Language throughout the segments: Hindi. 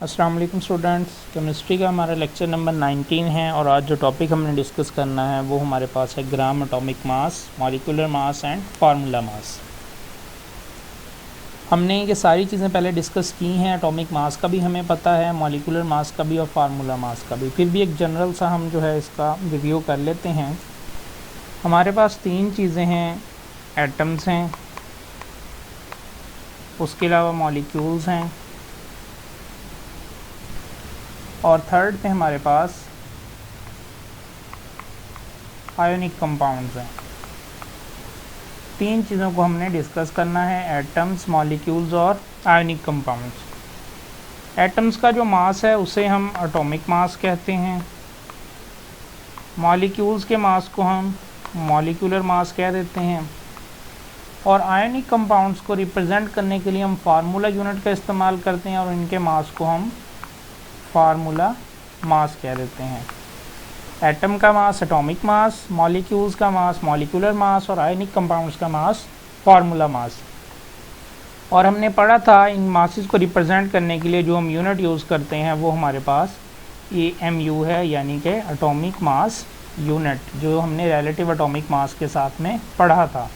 अस्सलाम वालेकुम स्टूडेंट्स, केमिस्ट्री का हमारा लेक्चर नंबर 19 है और आज जो टॉपिक हमने डिस्कस करना है वो हमारे पास है ग्राम atomic mass, molecular mass and formula mass. हमने ये सारी चीज़ें पहले डिस्कस की हैं। एटॉमिक मास का भी हमें पता है, मॉलिक्यूलर मास का भी और फार्मूला मास का भी। फिर भी एक जनरल सा हम जो है इसका रिव्यू कर लेते हैं। हमारे पास तीन चीज़ें हैं, एटम्स हैं, उसके अलावा मॉलिक्यूल्स हैं और थर्ड पे हमारे पास आयोनिक कंपाउंड्स हैं। तीन चीज़ों को हमने डिस्कस करना है, एटम्स, मॉलिक्यूल्स और आयोनिक कंपाउंड्स। एटम्स का जो मास है उसे हम एटॉमिक मास कहते हैं। मॉलिक्यूल्स के मास को हम मॉलिक्यूलर मास कह देते हैं और आयोनिक कंपाउंड्स को रिप्रेजेंट करने के लिए हम फार्मूला यूनिट का इस्तेमाल करते हैं और इनके मास को हम फार्मूला मास कह देते हैं। एटम का मास एटॉमिक मास, मॉलिक्यूल्स का मास मॉलिक्यूलर मास और आयोनिक कंपाउंड्स का मास फार्मूला मास। और हमने पढ़ा था इन मासेस को रिप्रेजेंट करने के लिए जो हम यूनिट यूज़ करते हैं वो हमारे पास AMU है, यानी कि एटॉमिक मास यूनिट, जो हमने रिलेटिव एटॉमिक मास के साथ में पढ़ा था।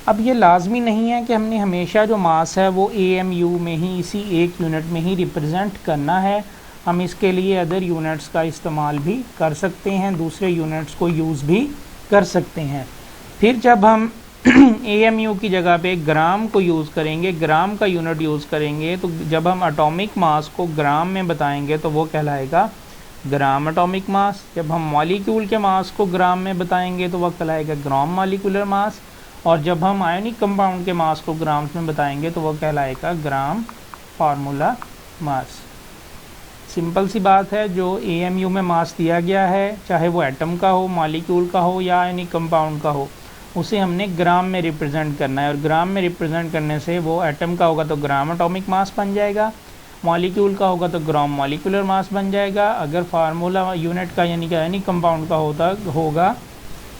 अब ये लाजमी नहीं है कि हमने हमेशा जो मास है वो AMU में ही, इसी एक यूनिट में ही रिप्रेजेंट करना है। हम इसके लिए अदर यूनिट्स का इस्तेमाल भी कर सकते हैं, दूसरे यूनिट्स को यूज़ भी कर सकते हैं। फिर जब हम AMU की जगह पे ग्राम को यूज़ करेंगे, ग्राम का यूनिट यूज़ करेंगे, तो जब हम एटॉमिक मास को ग्राम में बताएंगे तो वो कहलाएगा ग्राम एटॉमिक मास। जब हम मॉलिक्यूल के मास को ग्राम में बताएंगे तो वह कहलाएगा ग्राम मॉलिक्यूलर मास। और जब हम आयोनिक कंपाउंड के मास को ग्राम्स में बताएंगे तो वह कहलाएगा ग्राम फार्मूला मास। सिंपल सी बात है, जो AMU में मास दिया गया है, चाहे वो एटम का हो, मॉलिक्यूल का हो या आयोनिक कंपाउंड का हो, उसे हमने ग्राम में रिप्रेजेंट करना है। और ग्राम में रिप्रेजेंट करने से वो एटम का होगा तो ग्राम एटॉमिक मास बन जाएगा, मॉलिक्यूल का होगा तो ग्राम मॉलिक्यूलर मास बन जाएगा, अगर फार्मूला यूनिट का यानी कि आयोनिक कंपाउंड का होगा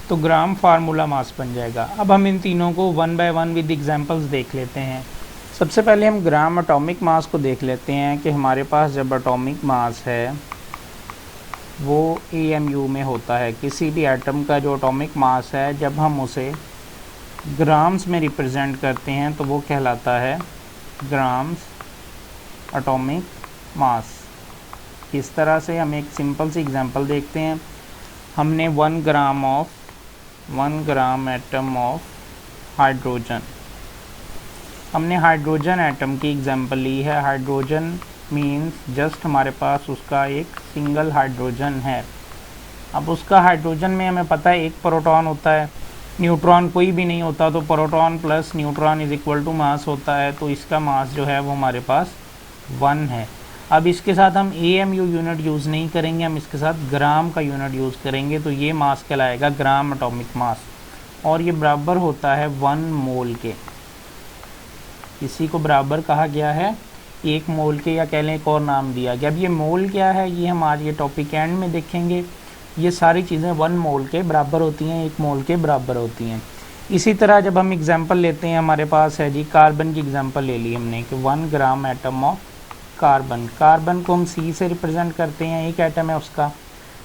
तो ग्राम फार्मूला मास बन जाएगा। अब हम इन तीनों को one by one with examples देख लेते हैं। सबसे पहले हम ग्राम एटॉमिक मास को देख लेते हैं कि हमारे पास जब एटॉमिक मास है वो AMU में होता है। किसी भी एटम का जो एटॉमिक मास है जब हम उसे ग्राम्स में रिप्रेजेंट करते हैं तो वो कहलाता है ग्राम्स एटॉमिक मास। इस तरह से हम एक सिंपल सी एग्जांपल देखते हैं। हमने 1 ग्राम एटम ऑफ हाइड्रोजन, हमने हाइड्रोजन एटम की एग्जांपल ली है। हाइड्रोजन मींस जस्ट हमारे पास उसका एक सिंगल हाइड्रोजन है। अब उसका हाइड्रोजन में हमें पता है एक प्रोटॉन होता है, न्यूट्रॉन कोई भी नहीं होता, तो proton plus neutron is equal to mass होता है। तो इसका मास जो है वो हमारे पास 1 है। अब इसके साथ हम AMU यूनिट यूज़ नहीं करेंगे, हम इसके साथ ग्राम का यूनिट यूज़ करेंगे। तो ये मास कहलाएगा ग्राम एटॉमिक मास और ये बराबर होता है 1 मोल के। इसी को बराबर कहा गया है 1 मोल के, या कह लें एक और नाम दिया गया। अब ये मोल क्या है ये हम आज ये टॉपिक एंड में देखेंगे। ये सारी चीज़ें 1 मोल के बराबर होती हैं, 1 मोल के बराबर होती हैं। इसी तरह जब हम एग्जांपल लेते हैं, हमारे पास है जी कार्बन की एग्जांपल ले ली हमने कि 1 gram atom of carbon. Carbon को हम C से रिप्रेजेंट करते हैं, एक एटम है उसका।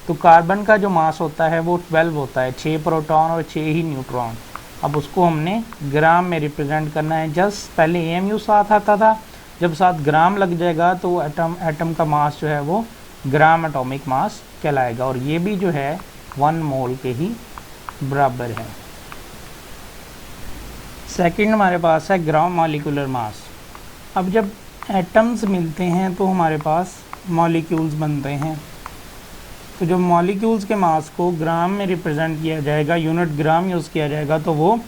तो कार्बन का जो मास होता है वो 12 होता है, 6 प्रोटॉन और 6 ही न्यूट्रॉन। अब उसको हमने ग्राम में रिप्रेजेंट करना है। जस्ट पहले AMU साथ आता था, जब साथ ग्राम लग जाएगा तो एटम का मास जो है वो ग्राम एटॉमिक मास कहलाएगा और ये भी जो है 1 मोल के ही बराबर है। सेकंड हमारे पास है ग्राम मॉलिक्यूलर मास। अब जब एटम्स मिलते हैं तो हमारे पास मॉलिक्यूल्स बनते हैं। तो जब मॉलिक्यूल्स के मास को ग्राम में रिप्रेजेंट किया जाएगा, यूनिट ग्राम यूज़ किया जाएगा, तो वो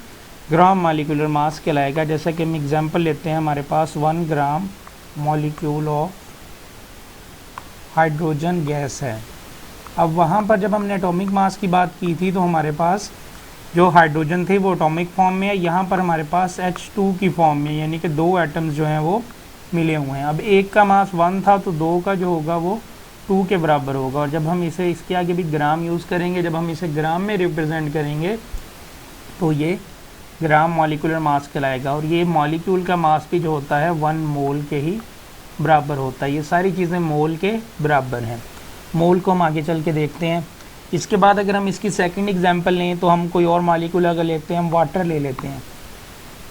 ग्राम मॉलिक्यूलर मास कहलाएगा। जैसे कि हम एग्जांपल लेते हैं, हमारे पास 1 gram molecule of hydrogen gas है। अब वहाँ पर जब हमने एटॉमिक मास की बात की थी तो हमारे पास जो हाइड्रोजन थे वो एटॉमिक फॉर्म में है, यहाँ पर हमारे पास H2 की फॉर्म में, यानी कि 2 एटम्स जो हैं वो मिले हुए हैं। अब एक का मास 1 था तो 2 का जो होगा वो 2 के बराबर होगा। और जब हम इसे इसके आगे भी ग्राम यूज़ करेंगे, जब हम इसे ग्राम में रिप्रेजेंट करेंगे तो ये ग्राम मॉलिक्यूलर मास कहलाएगा। और ये मॉलिक्यूल का मास भी जो होता है 1 मोल के ही बराबर होता है। ये सारी चीज़ें मोल के बराबर हैं। मोल को हम आगे चल के देखते हैं। इसके बाद अगर हम इसकी सेकंड एग्जांपल लें तो हम कोई और मॉलिक्यूल अगर लेते हैं, हम वाटर ले लेते हैं,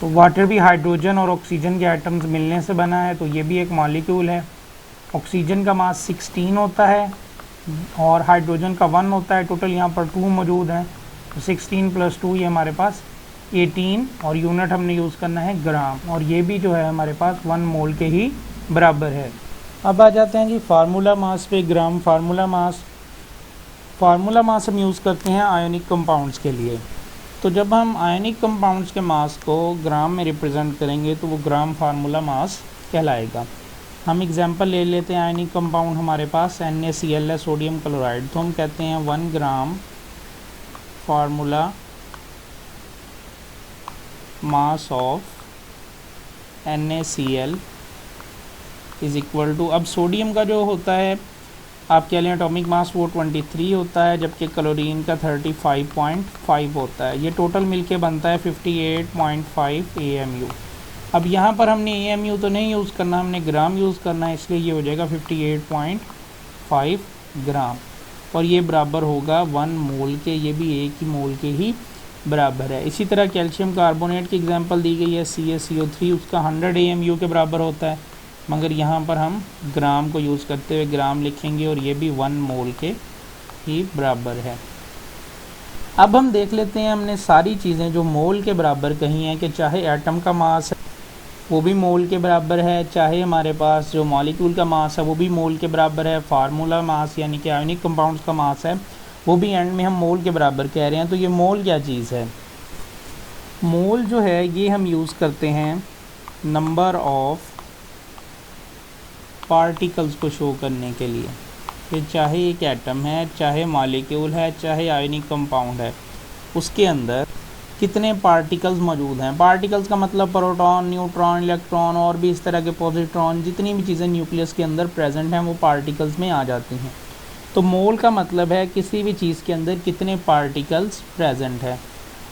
तो वाटर भी हाइड्रोजन और ऑक्सीजन के एटम्स मिलने से बना है, तो ये भी एक मॉलिक्यूल है। ऑक्सीजन का मास 16 होता है और हाइड्रोजन का 1 होता है। टोटल यहाँ पर 2 मौजूद हैं, तो 16 + 2 ये हमारे पास 18, और यूनिट हमने यूज़ करना है ग्राम, और ये भी जो है हमारे पास 1 मोल के ही बराबर है। अब आ जाते हैं जी फार्मूला मास पे। ग्राम फार्मूला मास हम यूज़ करते हैं आयोनिक कंपाउंड्स के लिए। तो जब हम आयोनिक कंपाउंड्स के मास को ग्राम में रिप्रेजेंट करेंगे तो वो ग्राम फार्मूला मास कहलाएगा। हम एग्जांपल ले लेते हैं। आयोनिक कंपाउंड हमारे पास NaCl है, सोडियम क्लोराइड, तो हम कहते हैं 1 gram formula mass of NaCl is equal to, अब सोडियम का जो होता है आप कह लें एटॉमिक मास वो 23 होता है, जबकि क्लोरीन का 35.5 होता है। ये टोटल मिलके बनता है 58.5 AMU। अब यहाँ पर हमने AMU तो नहीं यूज़ करना, हमने ग्राम यूज़ करना है, इसलिए ये हो जाएगा 58.5 ग्राम, और ये बराबर होगा 1 मोल के, ये भी 1 मोल के ही बराबर है। इसी तरह कैल्शियम कार्बोनेट की एग्जांपल दी गई है CaCO3, उसका 100 AMU के बराबर होता है, मगर यहाँ पर हम ग्राम को यूज़ करते हुए ग्राम लिखेंगे, और ये भी 1 मोल के ही बराबर है। अब हम देख लेते हैं, हमने सारी चीज़ें जो मोल के बराबर कही हैं, कि चाहे एटम का मास है वो भी मोल के बराबर है, चाहे हमारे पास जो मॉलिक्यूल का मास है वो भी मोल के बराबर है, फार्मूला मास यानी कि आयोनिक कंपाउंड्स का मास है वो भी एंड में हम मोल के बराबर कह रहे हैं। तो ये मोल क्या चीज़ है? मोल जो है ये हम यूज़ करते हैं नंबर ऑफ पार्टिकल्स को शो करने के लिए, कि चाहे एक एटम है, चाहे मॉलिक्यूल है, चाहे आयोनिक कंपाउंड है, उसके अंदर कितने पार्टिकल्स मौजूद हैं। पार्टिकल्स का मतलब प्रोटॉन, न्यूट्रॉन, इलेक्ट्रॉन और भी इस तरह के पॉजिट्रॉन, जितनी भी चीज़ें न्यूक्लियस के अंदर प्रेजेंट हैं वो पार्टिकल्स में आ जाती हैं। तो मोल का मतलब है किसी भी चीज़ के अंदर कितने पार्टिकल्स प्रेजेंट है,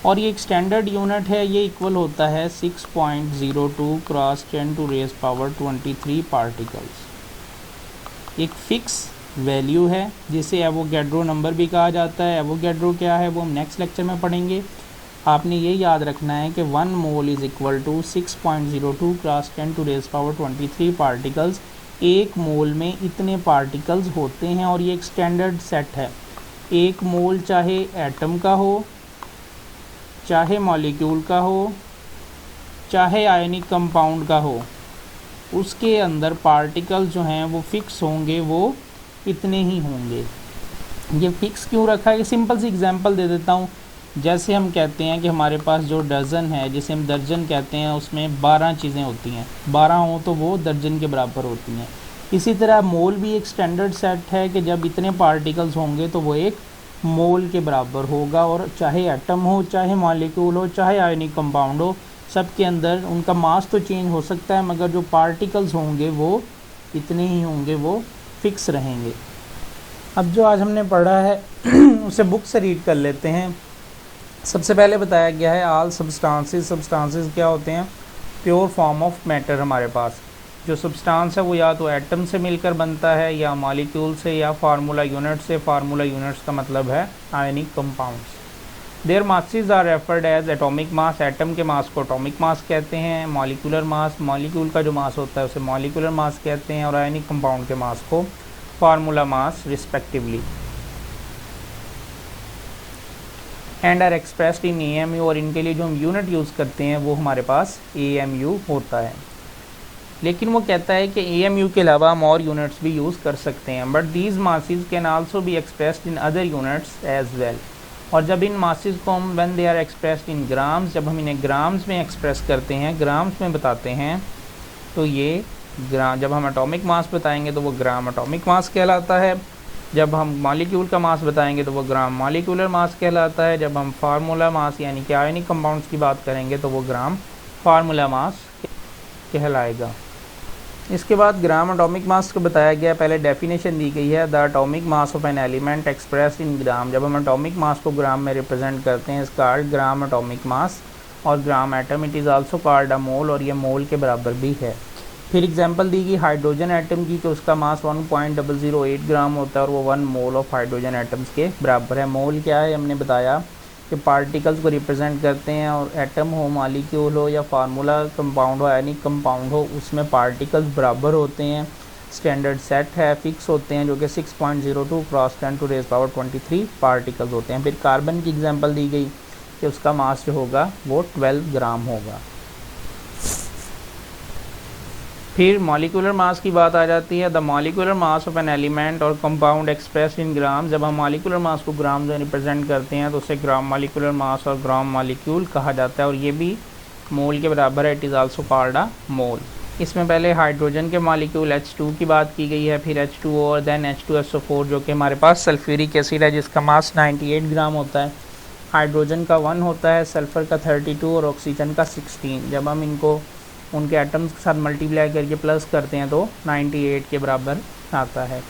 और ये एक स्टैंडर्ड यूनिट है, ये इक्वल होता है 6.02 × 10⁻23 पार्टिकल्स। एक फिक्स वैल्यू है जिसे एवोगैड्रो नंबर भी कहा जाता है। एवोगैड्रो क्या है वो हम नेक्स्ट लेक्चर में पढ़ेंगे। आपने ये याद रखना है कि 1 मोल इज़ इक्वल टू 6.02 × 10⁻23 पार्टिकल्स। एक मोल में इतने पार्टिकल्स होते हैं, और ये एक स्टैंडर्ड सेट है। एक मोल चाहे एटम का हो, चाहे मॉलिक्यूल का हो, चाहे आयनिक कंपाउंड का हो, उसके अंदर पार्टिकल जो हैं वो फिक्स होंगे, वो इतने ही होंगे। ये फिक्स क्यों रखा है? सिंपल सी एग्जांपल दे देता हूँ। जैसे हम कहते हैं कि हमारे पास जो डज़न है, जिसे हम दर्जन कहते हैं, उसमें 12 चीज़ें होती हैं, 12 हों तो वो दर्जन के बराबर होती हैं। इसी तरह मोल भी एक स्टैंडर्ड सेट है कि जब इतने पार्टिकल्स होंगे तो वो एक मोल के बराबर होगा, और चाहे एटम हो, चाहे मॉलिक्यूल हो, चाहे आयनिक कंपाउंड हो, सब के अंदर उनका मास तो चेंज हो सकता है, मगर जो पार्टिकल्स होंगे वो इतने ही होंगे, वो फिक्स रहेंगे। अब जो आज हमने पढ़ा है उसे बुक से रीड कर लेते हैं। सबसे पहले बताया गया है ऑल सब्सटेंसेस क्या होते हैं? Pure form of matter. हमारे पास जो सब्सटेंस है वो या तो एटम से मिलकर बनता है, या मॉलिक्यूल से, या फार्मूला यूनिट से। फार्मूला यूनिट्स का मतलब है ionic compounds. Their masses are referred as atomic mass. Atom के मास को एटॉमिक मास कहते हैं। मॉलिक्यूलर मास, मॉलिक्यूल का जो मास होता है उसे मॉलिक्यूलर मास कहते हैं, और आयनिक कंपाउंड के मास को formula mass respectively. And are expressed in AMU, और इनके लिए जो हम यूनिट यूज़ करते हैं वो हमारे पास AMU होता है। लेकिन वो कहता है कि AMU के अलावा हम और यूनिट्स भी यूज़ कर सकते हैं, but these masses can also be expressed in other units as well. और जब इन मासेस को हम when they are expressed in grams, जब हम इन्हें ग्राम्स में एक्सप्रेस करते हैं, ग्राम्स में बताते हैं, तो ये ग्राम, जब हम एटॉमिक मास बताएंगे तो वो ग्राम एटॉमिक मास कहलाता है। जब हम मॉलिक्यूल का मास बताएंगे तो वो ग्राम मॉलिक्यूलर मास कहलाता है। जब हम फार्मूला मास यानी कि आयनिक कंपाउंड्स की बात करेंगे तो वो ग्राम फार्मूला मास कहलाएगा। इसके बाद ग्राम एटॉमिक मास को बताया गया। पहले डेफिनेशन दी गई है, the atomic mass of an element expressed in gram. जब हम एटॉमिक मास को ग्राम में रिप्रेजेंट करते हैं, इसका ग्राम एटॉमिक मास, और gram atom it is also called a mole, और ये मोल के बराबर भी है। फिर एग्जांपल दी गई हाइड्रोजन एटम की कि उसका मास 1.008 ग्राम होता है और वो 1 मोल ऑफ हाइड्रोजन एटम्स के बराबर है। मोल क्या है, हमने बताया कि पार्टिकल्स को रिप्रेजेंट करते हैं, और एटम हो, मॉलिक्यूल हो या फार्मूला कंपाउंड हो, आयनिक कंपाउंड हो, उसमें पार्टिकल्स बराबर होते हैं। स्टैंडर्ड सेट है, फिक्स होते हैं, जो कि 6.02 क्रॉस 10⁻23 पार्टिकल्स होते हैं। फिर कार्बन की एग्जांपल दी गई कि उसका मास जो होगा वो 12 ग्राम होगा। फिर मॉलिक्यूलर मास की बात आ जाती है। The molecular mass of an element और कंपाउंड एक्सप्रेस इन ग्राम। जब हम मॉलिक्यूलर मास को ग्राम में रिप्रेजेंट करते हैं तो उसे ग्राम मॉलिक्यूलर मास और ग्राम मॉलिक्यूल कहा जाता है, और ये भी मोल के बराबर है। It is also called a mole. इसमें पहले हाइड्रोजन के मॉलिक्यूल H2 की बात की गई है, फिर H2O और देन H2SO4 जो कि हमारे पास सल्फ्यूरिक एसिड है जिसका मास 98 ग्राम होता है। हाइड्रोजन का 1 होता है, सल्फ़र का 32 और ऑक्सीजन का 16। जब हम इनको उनके एटम्स के साथ मल्टीप्लाई करके प्लस करते हैं तो 98 के बराबर आता है।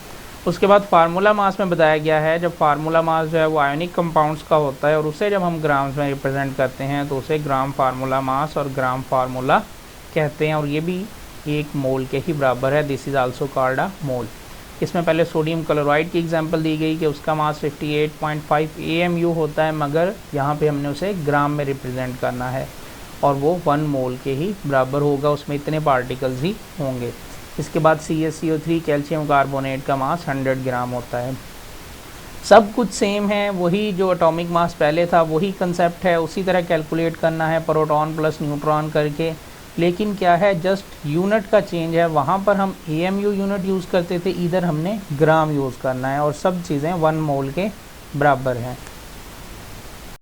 उसके बाद फार्मूला मास में बताया गया है, जब फार्मूला मास जो है वो आयोनिक कंपाउंड्स का होता है और उसे जब हम ग्राम्स में रिप्रेजेंट करते हैं तो उसे ग्राम फार्मूला मास और ग्राम फार्मूला कहते हैं, और ये भी 1 मोल के ही बराबर है। This is also called a mole. इसमें पहले सोडियम क्लोराइड की एग्जांपल दी गई कि उसका मास 58.5 AMU होता है, मगर यहाँ पे हमने उसे ग्राम में रिप्रेजेंट करना है और वो 1 मोल के ही बराबर होगा, उसमें इतने पार्टिकल्स ही होंगे। इसके बाद CaCO3 कैल्शियम कार्बोनेट का मास 100 ग्राम होता है। सब कुछ सेम है, वही जो एटॉमिक मास पहले था वही कंसेप्ट है, उसी तरह कैलकुलेट करना है प्रोटॉन प्लस न्यूट्रॉन करके। लेकिन क्या है, जस्ट यूनिट का चेंज है। वहाँ पर हम AMU यूनिट यूज़ करते थे, इधर हमने ग्राम यूज़ करना है, और सब चीज़ें 1 मोल के बराबर हैं।